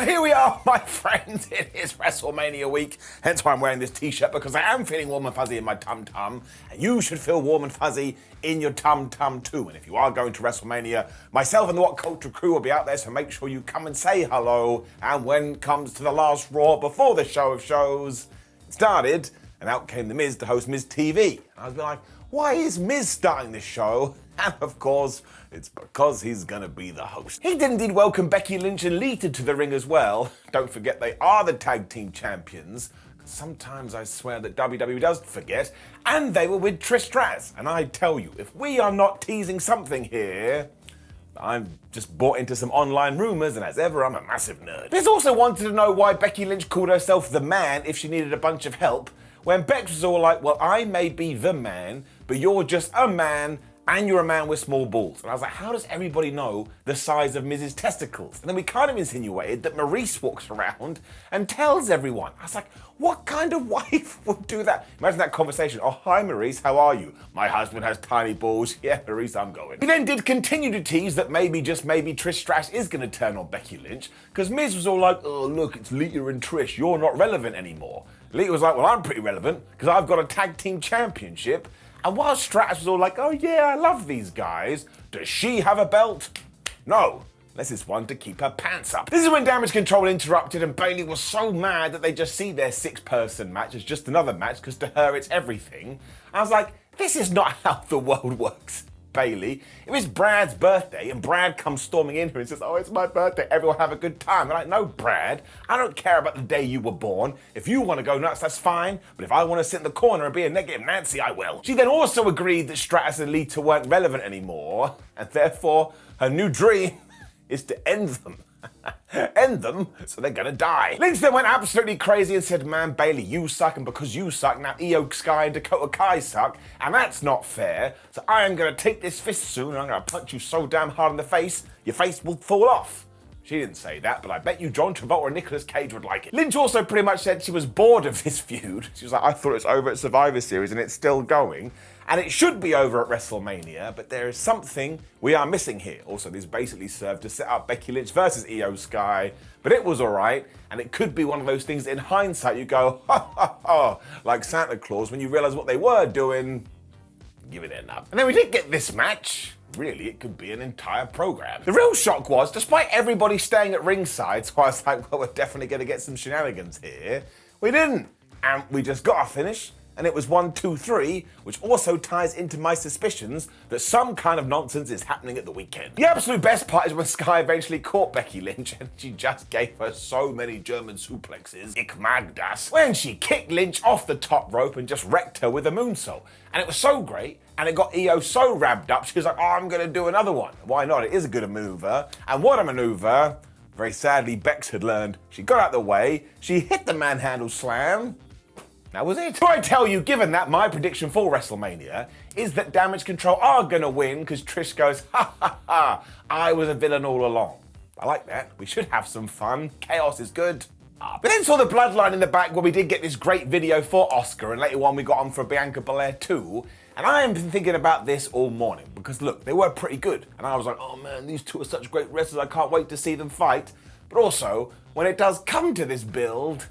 Here we are, my friends. It is WrestleMania week, hence why I'm wearing this t-shirt, because I am feeling warm and fuzzy in my tum-tum, and you should feel warm and fuzzy in your tum-tum too. And if you are going to WrestleMania, myself and the WhatCulture crew will be out there, so make sure you come and say hello. And when it comes to the last Raw before the show of shows started, and out came The Miz to host Miz TV. And I was like, why is Miz starting this show? And of course, it's because he's gonna be the host. He did indeed welcome Becky Lynch and Lita to the ring as well. Don't forget they are the tag team champions. Sometimes I swear that WWE does forget. And they were with Trish Stratus. And I tell you, if we are not teasing something here, I've just bought into some online rumors, and as ever, I'm a massive nerd. Liz also wanted to know why Becky Lynch called herself the man if she needed a bunch of help, when Bex was all like, well, I may be the man, but you're just a man, and you're a man with small balls. And I was like, how does everybody know the size of Miz's testicles? And then we kind of insinuated that Maurice walks around and tells everyone. I was like, what kind of wife would do that? Imagine that conversation. Oh, hi Maurice, how are you? My husband has tiny balls. Yeah, Maurice, I'm going. We then did continue to tease that maybe, just maybe, Trish Stratus is gonna turn on Becky Lynch, because Miz was all like, oh look, it's Lita and Trish, you're not relevant anymore. Lita was like, well, I'm pretty relevant, because I've got a tag team championship. And while Stratus was all like, oh yeah, I love these guys, does she have a belt? No, unless it's one to keep her pants up. This is when Damage Control interrupted and Bayley was so mad that they just see their six-person match as just another match, because to her it's everything. I was like, this is not how the world works, Bayley. It was Brad's birthday and Brad comes storming in here and says, oh, it's my birthday, everyone have a good time. I'm like, no, Brad, I don't care about the day you were born. If you want to go nuts, that's fine. But if I want to sit in the corner and be a negative Nancy, I will. She then also agreed that Stratus and Lita weren't relevant anymore, and therefore her new dream is to end them. End them, so they're gonna die. Lynch then went absolutely crazy and said, man, Bayley, you suck, and because you suck, now Io Sky and Dakota Kai suck, and that's not fair, so I am gonna take this fist soon, and I'm gonna punch you so damn hard in the face, your face will fall off. She didn't say that, but I bet you John Travolta and Nicolas Cage would like it. Lynch also pretty much said she was bored of this feud. She was like, I thought it was over at Survivor Series, and it's still going. And it should be over at WrestleMania, but there is something we are missing here. Also, this basically served to set up Becky Lynch versus Io Sky, but it was all right, and it could be one of those things that in hindsight you go, ha ha ha, like Santa Claus when you realize what they were doing, give it a nub. And then we did get this match. Really, it could be an entire program. The real shock was, despite everybody staying at ringside, so I was like, well, we're definitely gonna get some shenanigans here, we didn't. And we just got our finish, and it was 1, 2, 3, which also ties into my suspicions that some kind of nonsense is happening at the weekend. The absolute best part is when Sky eventually caught Becky Lynch and she just gave her so many German suplexes, ich mag das, when she kicked Lynch off the top rope and just wrecked her with a moonsault. And it was so great, and it got Io so wrapped up, she was like, oh, I'm gonna do another one. Why not? It is a good maneuver. And what a maneuver. Very sadly, Bex had learned. She got out the way, she hit the manhandle slam. That was it. So I tell you, given that, my prediction for WrestleMania is that Damage Control are gonna win because Trish goes, ha ha ha, I was a villain all along. I like that. We should have some fun. Chaos is good. But then saw the Bloodline in the back where we did get this great video for Asuka, and later on we got on for Bianca Belair too. And I have been thinking about this all morning because look, they were pretty good. And I was like, oh man, these two are such great wrestlers, I can't wait to see them fight. But also, when it does come to this build,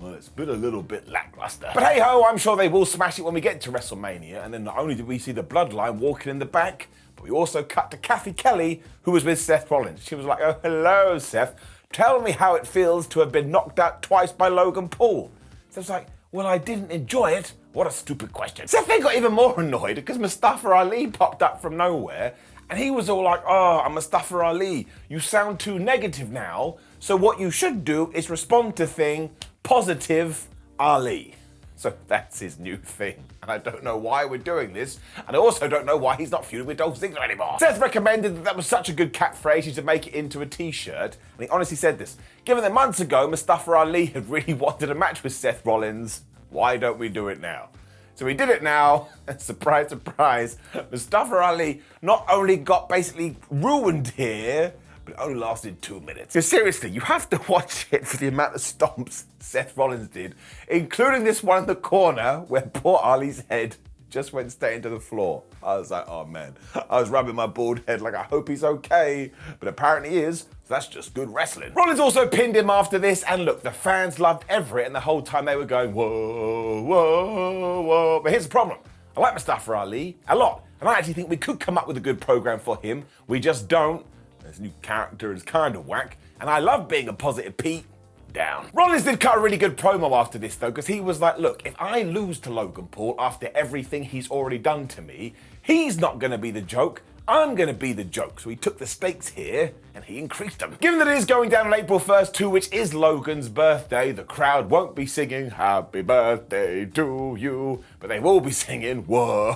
well, it's been a little bit lackluster. But hey ho, I'm sure they will smash it when we get to WrestleMania. And then not only did we see the Bloodline walking in the back, but we also cut to Kathy Kelly, who was with Seth Rollins. She was like, oh, hello, Seth. Tell me how it feels to have been knocked out twice by Logan Paul. So it's like, well, I didn't enjoy it. What a stupid question. Seth then got even more annoyed because Mustafa Ali popped up from nowhere. And he was all like, oh, I'm Mustafa Ali. You sound too negative now. So what you should do is respond to thing positive Ali. So that's his new thing. And I don't know why we're doing this. And I also don't know why he's not feuding with Dolph Ziggler anymore. Seth recommended that was such a good catchphrase, he should make it into a t-shirt. And he honestly said this. Given that months ago, Mustafa Ali had really wanted a match with Seth Rollins, why don't we do it now? So we did it now, and surprise, surprise, Mustafa Ali not only got basically ruined here, but it only lasted 2 minutes. So seriously, you have to watch it for the amount of stomps Seth Rollins did, including this one in the corner where poor Ali's head just went straight into the floor. I was like, oh man. I was rubbing my bald head like, I hope he's okay. But apparently he is. So that's just good wrestling. Rollins also pinned him after this, and look, the fans loved Everett, and the whole time they were going, whoa, whoa, whoa. But here's the problem. I like Mustafa Ali a lot, and I actually think we could come up with a good program for him. We just don't. His new character is kind of whack, and I love being a positive Pete. Down. Rollins did cut a really good promo after this though, because he was like, look, if I lose to Logan Paul after everything he's already done to me, he's not going to be the joke, I'm going to be the joke. So he took the stakes here and he increased them. Given that it is going down on April 1st too, which is Logan's birthday, the crowd won't be singing happy birthday to you, but they will be singing whoa.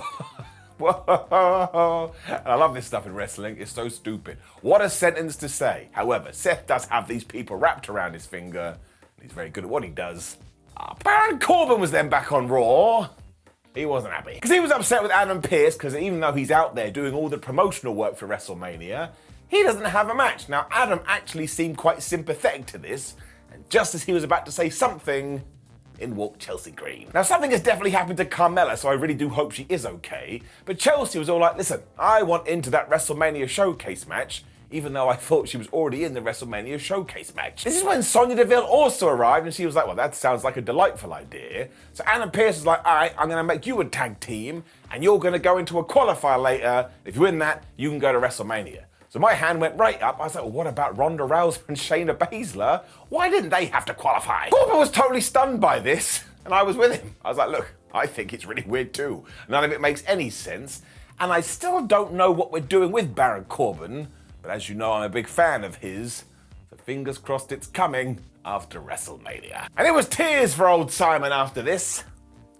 Whoa. And I love this stuff in wrestling. It's so stupid. What a sentence to say. However, Seth does have these people wrapped around his finger. And he's very good at what he does. Baron Corbin was then back on Raw. He wasn't happy. Because he was upset with Adam Pearce, because even though he's out there doing all the promotional work for WrestleMania, he doesn't have a match. Now, Adam actually seemed quite sympathetic to this. And just as he was about to say something, in walked Chelsea Green. Now, something has definitely happened to Carmella, so I really do hope she is okay. But Chelsea was all like, listen, I want into that WrestleMania Showcase match, even though I thought she was already in the WrestleMania Showcase match. This is when Sonya Deville also arrived, and she was like, well, that sounds like a delightful idea. So Adam Pearce was like, all right, I'm gonna make you a tag team, and you're gonna go into a qualifier later. If you win that, you can go to WrestleMania. So my hand went right up. I was like, well, what about Ronda Rousey and Shayna Baszler? Why didn't they have to qualify? Corbin was totally stunned by this, and I was with him. I was like, look, I think it's really weird too. None of it makes any sense, and I still don't know what we're doing with Baron Corbin, but as you know, I'm a big fan of his, so fingers crossed it's coming after WrestleMania. And it was tears for old Simon after this.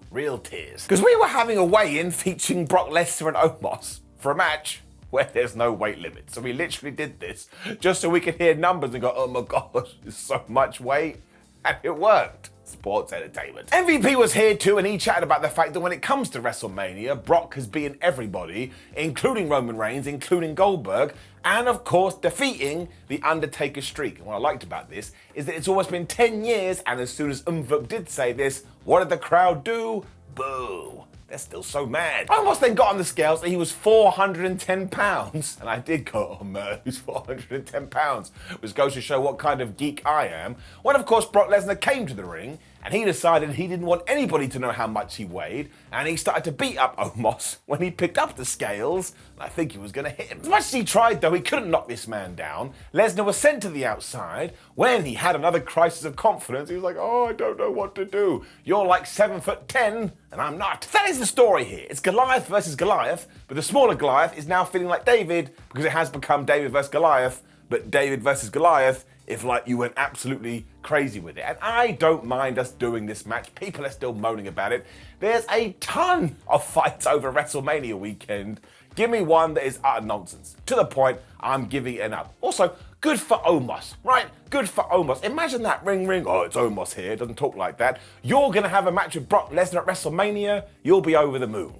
Real tears. Because we were having a weigh-in featuring Brock Lesnar and Omos for a match where there's no weight limit. So we literally did this just so we could hear numbers and go, oh my gosh, there's so much weight. And it worked. Sports entertainment. MVP was here too, and he chatted about the fact that when it comes to WrestleMania, Brock has beaten everybody, including Roman Reigns, including Goldberg, and of course defeating the Undertaker streak. And what I liked about this is that it's almost been 10 years, and as soon as Umvuk did say this, what did the crowd do? Boo. They're still so mad. I almost then got on the scales and he was 410 pounds. And I did go, oh man, he's 410 pounds. Which goes to show what kind of geek I am. When, of course, Brock Lesnar came to the ring and he decided he didn't want anybody to know how much he weighed. And he started to beat up Omos when he picked up the scales. And I think he was going to hit him. As much as he tried, though, he couldn't knock this man down. Lesnar was sent to the outside. When he had another crisis of confidence, he was like, oh, I don't know what to do. You're like 7'10", and I'm not. That is the story here. It's Goliath versus Goliath, but the smaller Goliath is now feeling like David because it has become David versus Goliath, but David versus Goliath if like you went absolutely crazy with it. And I don't mind us doing this match. People are still moaning about it. There's a ton of fights over WrestleMania weekend. Give me one that is utter nonsense. To the point, I'm giving it up. Also, good for Omas, right? Good for Omas. Imagine that, ring, ring. Oh, it's Omas here. Doesn't talk like that. You're going to have a match with Brock Lesnar at WrestleMania. You'll be over the moon.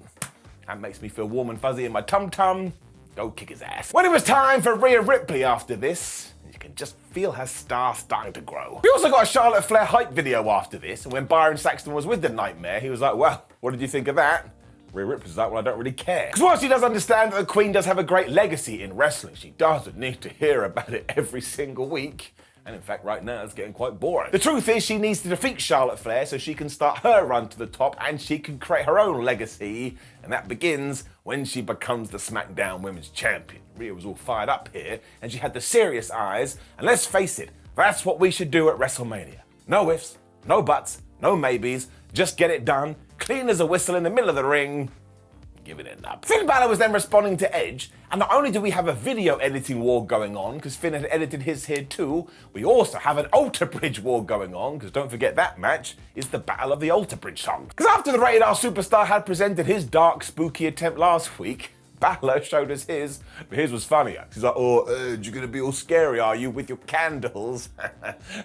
That makes me feel warm and fuzzy in my tum-tum. Go kick his ass. When it was time for Rhea Ripley after this, you can just feel her star starting to grow. We also got a Charlotte Flair hype video after this, and when Byron Saxton was with the Nightmare, he was like, well, what did you think of that? Rhea Ripley's like, well, I don't really care. Because while she does understand that the Queen does have a great legacy in wrestling, she doesn't need to hear about it every single week. And in fact, right now, it's getting quite boring. The truth is, she needs to defeat Charlotte Flair so she can start her run to the top and she can create her own legacy. And that begins when she becomes the SmackDown Women's Champion. Rhea was all fired up here and she had the serious eyes. And let's face it, that's what we should do at WrestleMania. No ifs, no buts, no maybes. Just get it done. Clean as a whistle in the middle of the ring. Giving it up. Finn Balor was then responding to Edge, and not only do we have a video editing war going on, because Finn had edited his here too, we also have an Alter Bridge war going on, because don't forget that match is the Battle of the Alter Bridge song. Because after the Rated R Superstar had presented his dark, spooky attempt last week, Balor showed us his, but his was funnier. He's like, oh, Edge, you're gonna be all scary, are you, with your candles?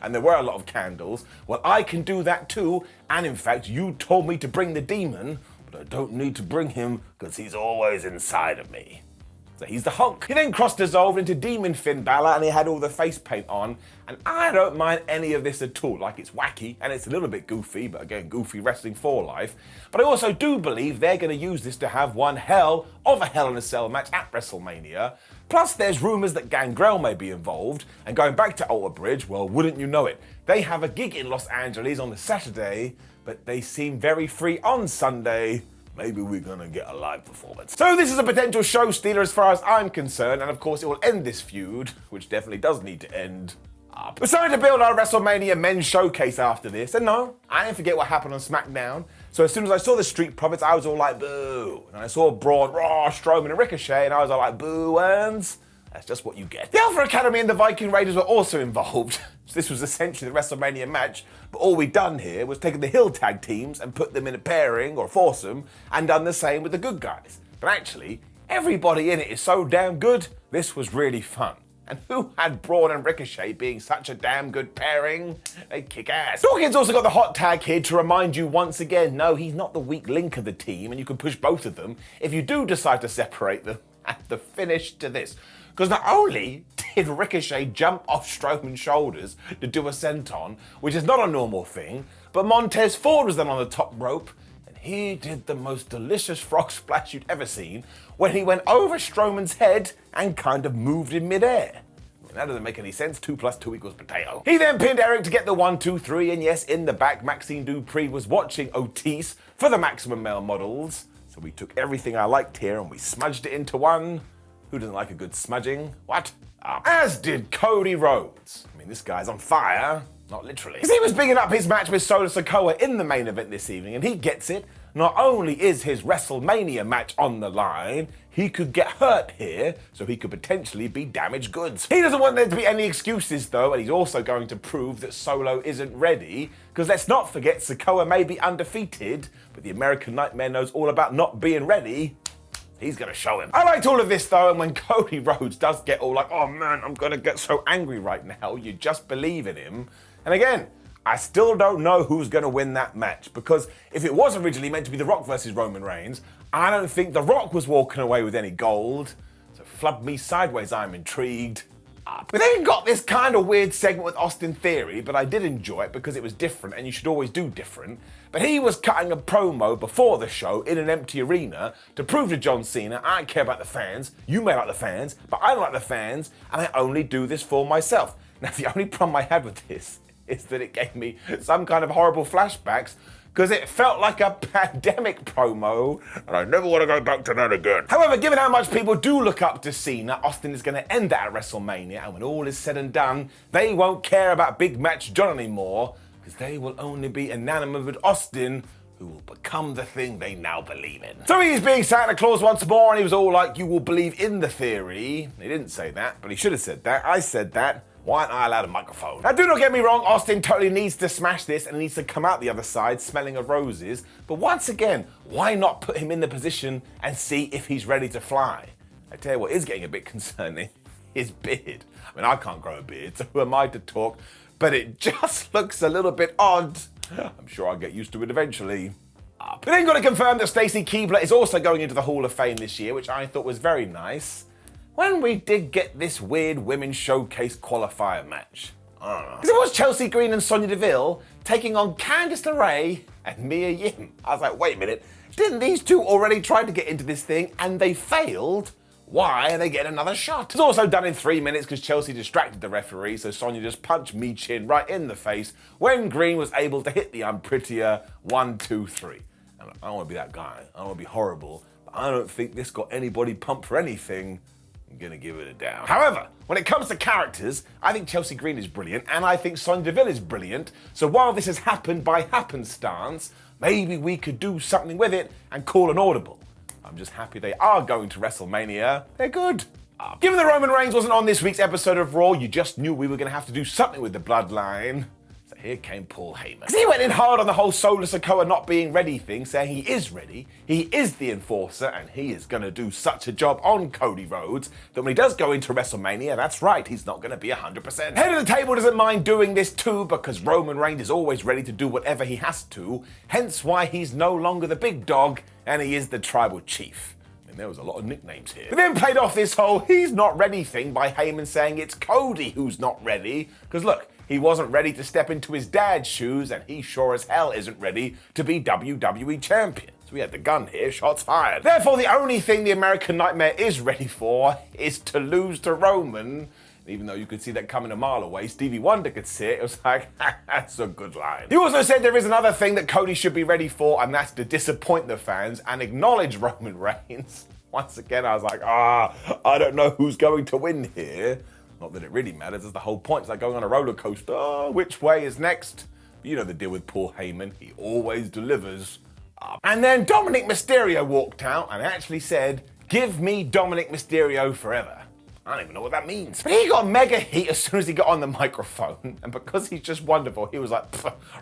And there were a lot of candles. Well, I can do that too, and in fact, you told me to bring the demon, I don't need to bring him because he's always inside of me. So he's the Hulk. He then cross-dissolved into Demon Finn Balor and he had all the face paint on. And I don't mind any of this at all. Like, it's wacky and it's a little bit goofy, but again, goofy wrestling for life. But I also do believe they're going to use this to have one hell of a Hell in a Cell match at WrestleMania. Plus, there's rumours that Gangrel may be involved. And going back to Alter Bridge, well, wouldn't you know it? They have a gig in Los Angeles on the Saturday, but they seem very free on Sunday. Maybe we're gonna get a live performance. So this is a potential show stealer as far as I'm concerned, and of course it will end this feud, which definitely does need to end up. We're starting to build our WrestleMania men's showcase after this, and no, I didn't forget what happened on SmackDown. So as soon as I saw the Street Profits, I was all like, boo. And I saw Braun, Raw, Strowman, and Ricochet, and I was all like, boo, Earns. That's just what you get. The Alpha Academy and the Viking Raiders were also involved. So this was essentially the WrestleMania match, but all we'd done here was taken the heel tag teams and put them in a pairing or foursome and done the same with the good guys. But actually, everybody in it is so damn good, this was really fun. And who had Braun and Ricochet being such a damn good pairing? They kick ass. Dawkins also got the hot tag here to remind you once again, no, he's not the weak link of the team and you can push both of them if you do decide to separate them. And the finish to this. Because not only did Ricochet jump off Strowman's shoulders to do a senton, which is not a normal thing, but Montez Ford was then on the top rope, and he did the most delicious frog splash you'd ever seen when he went over Strowman's head and kind of moved in midair. I mean, that doesn't make any sense. 2 + 2 = potato. He then pinned Eric to get the 1, 2, 3, and yes, in the back, Maxine Dupree was watching Otis for the Maximum Male Models. So we took everything I liked here and we smudged it into one. Who doesn't like a good smudging? What? As did Cody Rhodes. I mean, this guy's on fire. Not literally. Because he was bigging up his match with Sikoa in the main event this evening, and he gets it. Not only is his WrestleMania match on the line, he could get hurt here, so he could potentially be damaged goods. He doesn't want there to be any excuses though, and he's also going to prove that Solo isn't ready, because let's not forget Sikoa may be undefeated, but the American Nightmare knows all about not being ready. He's gonna show him. I liked all of this though, and when Cody Rhodes does get all like, oh man, I'm gonna get so angry right now, you just believe in him. And again, I still don't know who's gonna win that match, because if it was originally meant to be The Rock versus Roman Reigns, I don't think The Rock was walking away with any gold. So flub me sideways, I'm intrigued. We then got this kind of weird segment with Austin Theory, but I did enjoy it because it was different, and you should always do different. But he was cutting a promo before the show in an empty arena to prove to John Cena, I don't care about the fans, you may like the fans, but I don't like the fans, and I only do this for myself. Now, the only problem I had with this is that it gave me some kind of horrible flashbacks, because it felt like a pandemic promo, and I never want to go back to that again. However, given how much people do look up to Cena, Austin is going to end that at WrestleMania, and when all is said and done, they won't care about Big Match John anymore, because they will only be enamored with Austin, who will become the thing they now believe in. So he's being Santa Claus once more, and he was all like, you will believe in the theory. He didn't say that, but he should have said that. I said that. Why aren't I allowed a microphone? Now, do not get me wrong, Austin totally needs to smash this and needs to come out the other side smelling of roses. But once again, why not put him in the position and see if he's ready to fly? I tell you what is getting a bit concerning, his beard. I mean, I can't grow a beard, so who am I to talk? But it just looks a little bit odd. I'm sure I'll get used to it eventually. We then got to confirm that Stacy Keibler is also going into the Hall of Fame this year, which I thought was very nice. When we did get this weird women's showcase qualifier match. I don't know. Because it was Chelsea Green and Sonya Deville taking on Candice LeRae and Mia Yim. I was like, wait a minute, didn't these two already try to get into this thing and they failed? Why are they getting another shot? It was also done in 3 minutes because Chelsea distracted the referee, so Sonya just punched Mi Chin right in the face when Green was able to hit the unprettier 1, 2, 3. And I don't want to be that guy, I don't want to be horrible, but I don't think this got anybody pumped for anything. I'm gonna give it a down. However, when it comes to characters, I think Chelsea Green is brilliant, and I think Sonya Deville is brilliant, so while this has happened by happenstance, maybe we could do something with it and call an audible. I'm just happy they are going to WrestleMania. They're good. Given that Roman Reigns wasn't on this week's episode of Raw, you just knew we were gonna have to do something with the bloodline. So here came Paul Heyman. He went in hard on the whole Solo Sikoa not being ready thing, saying he is ready, he is the enforcer, and he is going to do such a job on Cody Rhodes that when he does go into WrestleMania, that's right, he's not going to be 100%. Head of the table doesn't mind doing this too, because Roman Reigns is always ready to do whatever he has to, hence why he's no longer the big dog, and he is the tribal chief. And there was a lot of nicknames here. We then played off this whole he's not ready thing by Heyman saying it's Cody who's not ready. Because look, he wasn't ready to step into his dad's shoes, and he sure as hell isn't ready to be WWE champion. So we had the gun here, shots fired. Therefore, the only thing the American Nightmare is ready for is to lose to Roman. Even though you could see that coming a mile away, Stevie Wonder could see it. It was like, that's a good line. He also said there is another thing that Cody should be ready for, and that's to disappoint the fans and acknowledge Roman Reigns. Once again, I was like, I don't know who's going to win here. Not that it really matters, that's the whole point. It's like going on a roller coaster. Which way is next? But you know the deal with poor Heyman. He always delivers. And then Dominic Mysterio walked out and actually said, give me Dominic Mysterio forever. I don't even know what that means. But he got mega heat as soon as he got on the microphone. And because he's just wonderful, he was like,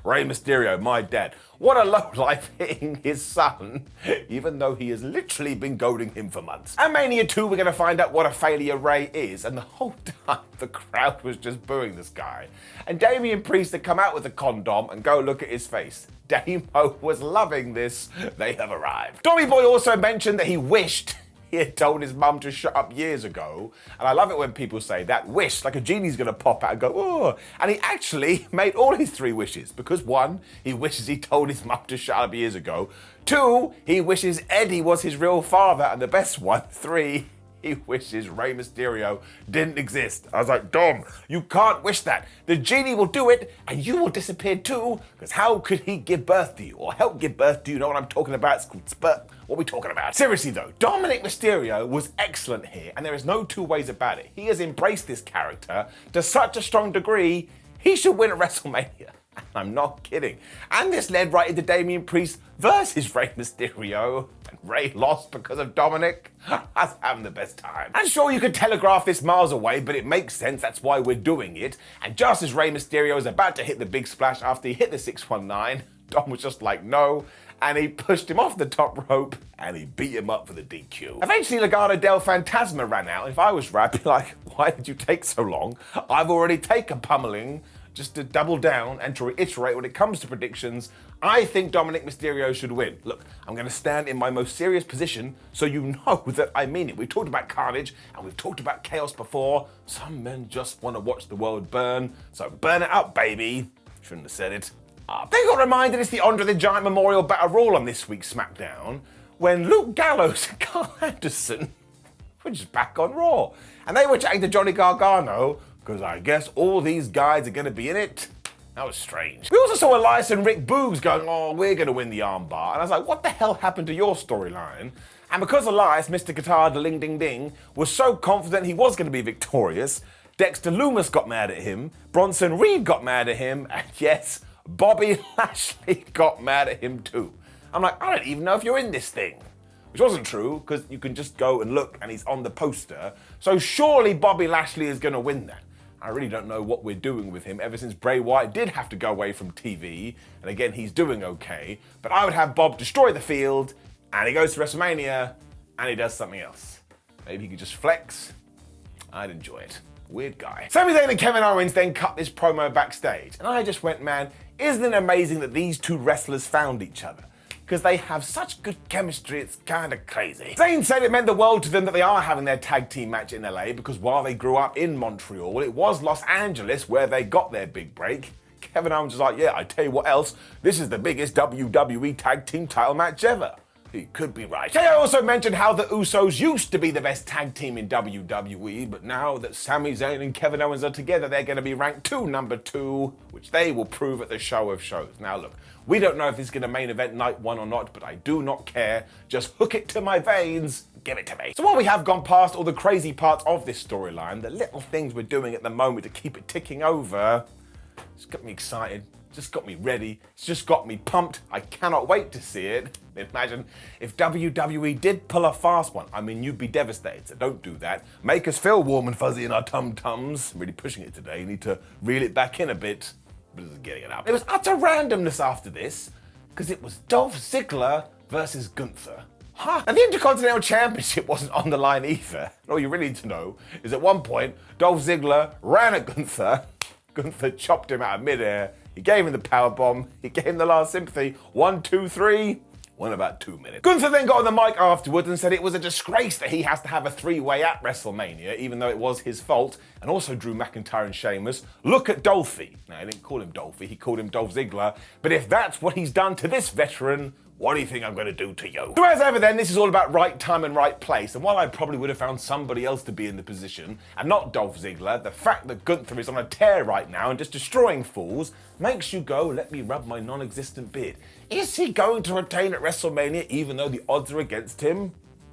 Rey Mysterio, my dad. What a lowlife hitting his son, even though he has literally been goading him for months. At Mania 2, we're going to find out what a failure Rey is. And the whole time, the crowd was just booing this guy. And Damian Priest had come out with a condom and go look at his face. Damo was loving this. They have arrived. Tommy Boy also mentioned that he wished he had told his mum to shut up years ago. And I love it when people say that wish, like a genie's gonna pop out and go, oh. And he actually made all his 3 wishes. Because 1, he wishes he told his mum to shut up years ago. 2, he wishes Eddie was his real father. And the best one, 3, he wishes Rey Mysterio didn't exist. I was like, Dom, you can't wish that. The genie will do it and you will disappear too, because how could he give birth to you or help give birth to you? You know what I'm talking about? It's called spurt. What are we talking about? Seriously though, Dominic Mysterio was excellent here, and there is no 2 ways about it. He has embraced this character to such a strong degree, he should win at WrestleMania. I'm not kidding. And this led right into Damian Priest versus Rey Mysterio. And Rey lost because of Dominic. I was having the best time. And sure, you could telegraph this miles away, but it makes sense. That's why we're doing it. And just as Rey Mysterio is about to hit the big splash after he hit the 619, Dom was just like, no. And he pushed him off the top rope and he beat him up for the DQ. Eventually, Legado del Fantasma ran out. If I was Rad, I'd be like, why did you take so long? I've already taken pummeling. Just to double down and to reiterate when it comes to predictions, I think Dominic Mysterio should win. Look, I'm going to stand in my most serious position so you know that I mean it. We've talked about carnage and we've talked about chaos before. Some men just want to watch the world burn, so burn it up, baby. Shouldn't have said it. They got reminded it's the Andre the Giant Memorial Battle Royal on this week's SmackDown when Luke Gallows and Carl Anderson were just back on Raw. And they were chatting to Johnny Gargano, because I guess all these guys are going to be in it. That was strange. We also saw Elias and Rick Boogs going, oh, we're going to win the armbar. And I was like, what the hell happened to your storyline? And because Elias, Mr. Guitar, Ding Ding Ding, was so confident he was going to be victorious, Dexter Lumis got mad at him, Bronson Reed got mad at him, and yes, Bobby Lashley got mad at him too. I'm like, I don't even know if you're in this thing. Which wasn't true, because you can just go and look and he's on the poster. So surely Bobby Lashley is going to win that. I really don't know what we're doing with him ever since Bray Wyatt did have to go away from TV. And again, he's doing okay. But I would have Bob destroy the field and he goes to WrestleMania and he does something else. Maybe he could just flex. I'd enjoy it. Weird guy. Sami Zayn and Kevin Owens then cut this promo backstage. And I just went, man, isn't it amazing that these 2 wrestlers found each other? Because they have such good chemistry, it's kind of crazy. Zayn said it meant the world to them that they are having their tag team match in LA because while they grew up in Montreal, it was Los Angeles where they got their big break. Kevin Owens was like, yeah, I tell you what else, this is the biggest WWE tag team title match ever. He could be right. KO also mentioned how the Usos used to be the best tag team in WWE, but now that Sami Zayn and Kevin Owens are together, they're going to be ranked number 2, which they will prove at the show of shows. Now look, we don't know if this is going to main event night 1 or not, but I do not care. Just hook it to my veins. Give it to me. So while we have gone past all the crazy parts of this storyline, the little things we're doing at the moment to keep it ticking over, it's got me excited. Just got me ready. It's just got me pumped. I cannot wait to see it. Imagine if WWE did pull a fast one. I mean, you'd be devastated, so don't do that. Make us feel warm and fuzzy in our tum-tums. I'm really pushing it today. You need to reel it back in a bit. But it's getting it up. It was utter randomness after this, because it was Dolph Ziggler versus Gunther. And the Intercontinental Championship wasn't on the line either. All you really need to know is at one point, Dolph Ziggler ran at Gunther. Gunther chopped him out of midair. He gave him the powerbomb. He gave him the last sympathy. 1, 2, 3. Well, in about 2 minutes. Gunther then got on the mic afterwards and said it was a disgrace that he has to have a three-way at WrestleMania, even though it was his fault, and also Drew McIntyre and Sheamus. Look at Dolphy. Now, he didn't call him Dolphy, he called him Dolph Ziggler, but if that's what he's done to this veteran, what do you think I'm going to do to you? So as ever then, this is all about right time and right place, and while I probably would have found somebody else to be in the position, and not Dolph Ziggler, the fact that Gunther is on a tear right now and just destroying fools makes you go, let me rub my non-existent beard. Is he going to retain at WrestleMania even though the odds are against him?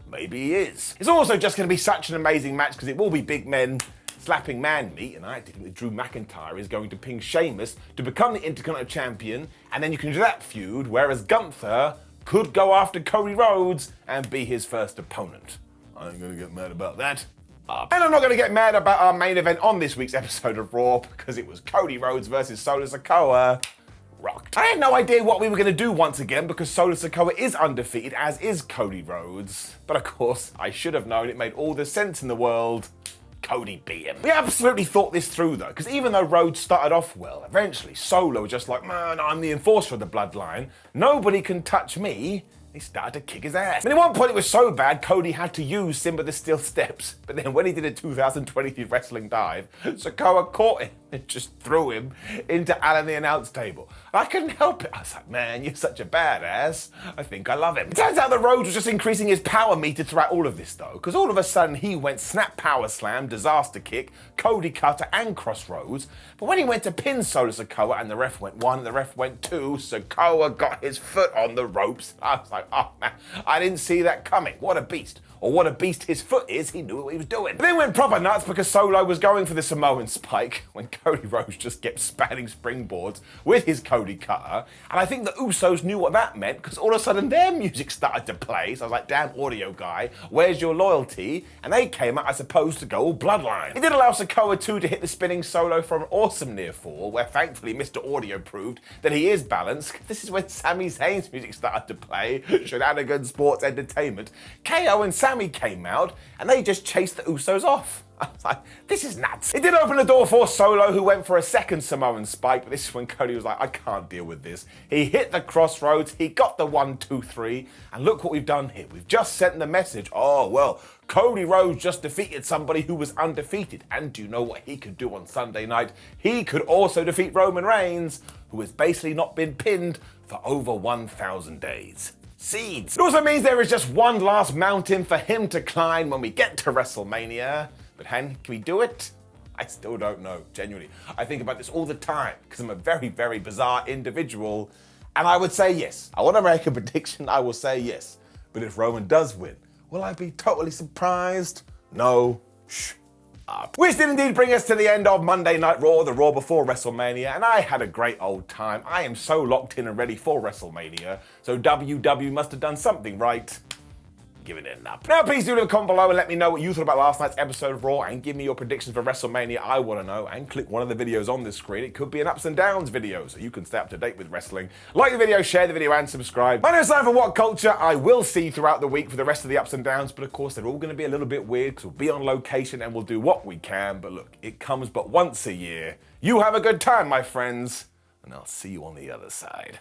Maybe he is. It's also just going to be such an amazing match because it will be big men slapping man meat, and I think that Drew McIntyre is going to ping Sheamus to become the Intercontinental Champion, and then you can do that feud, whereas Gunther could go after Cody Rhodes and be his first opponent. I ain't gonna get mad about that. And I'm not gonna get mad about our main event on this week's episode of Raw because it was Cody Rhodes versus Solo Sikoa. Rocked. I had no idea what we were going to do once again because Solo Sikoa is undefeated, as is Cody Rhodes. But of course, I should have known. It made all the sense in the world. Cody beat him. We absolutely thought this through though, because even though Rhodes started off well, eventually Solo was just like, man, I'm the enforcer of the bloodline. Nobody can touch me. He started to kick his ass. And at one point it was so bad, Cody had to use Simba the Steel Steps. But then when he did a 2023 wrestling dive, Sikoa caught him and just threw him into Alan the announce table. I couldn't help it. I was like, man, you're such a badass. I think I love him. It turns out that Rhodes was just increasing his power meter throughout all of this though, because all of a sudden he went snap power slam, disaster kick, Cody cutter and crossroads. But when he went to pin Solo Sikoa and the ref went 1 and the ref went 2, Sikoa got his foot on the ropes. I was like, oh man, I didn't see that coming. What a beast. Or what a beast his foot is, he knew what he was doing. But then went proper nuts because Solo was going for the Samoan spike when Cody Rhodes just kept spanning springboards with his Cody cutter. And I think the Usos knew what that meant because all of a sudden their music started to play. So I was like, damn audio guy, where's your loyalty? And they came out, I suppose, to go all bloodline. It did allow Sikoa too to hit the spinning Solo from an awesome near fall, where thankfully Mr. Audio proved that he is balanced. This is when Sami Zayn's music started to play, Shenanigans Sports Entertainment. KO and Sami came out and they just chased the Usos off. I was like, this is nuts. It did open the door for Solo, who went for a second Samoan spike, but this is when Cody was like, I can't deal with this. He hit the crossroads, he got the 1, 2, 3, and look what we've done here. We've just sent the message, oh, well, Cody Rhodes just defeated somebody who was undefeated. And do you know what he could do on Sunday night? He could also defeat Roman Reigns, who has basically not been pinned for over 1,000 days. Seeds. It also means there is just one last mountain for him to climb when we get to WrestleMania. But can we do it? I still don't know, genuinely. I think about this all the time because I'm a very, very bizarre individual. And I would say yes. I want to make a prediction, I will say yes. But if Roman does win, will I be totally surprised? No. Shh. Which did indeed bring us to the end of Monday Night Raw, the Raw before WrestleMania, and I had a great old time. I am so locked in and ready for WrestleMania, so WW must have done something right. Giving it up. Now please do leave a comment below and let me know what you thought about last night's episode of Raw and give me your predictions for WrestleMania. I want to know, and click one of the videos on this screen. It could be an ups and downs video so you can stay up to date with wrestling. Like the video, share the video and subscribe. My name is Simon for What Culture. I will see you throughout the week for the rest of the ups and downs, but of course they're all going to be a little bit weird because we'll be on location and we'll do what we can, but look, it comes but once a year. You have a good time, my friends, and I'll see you on the other side.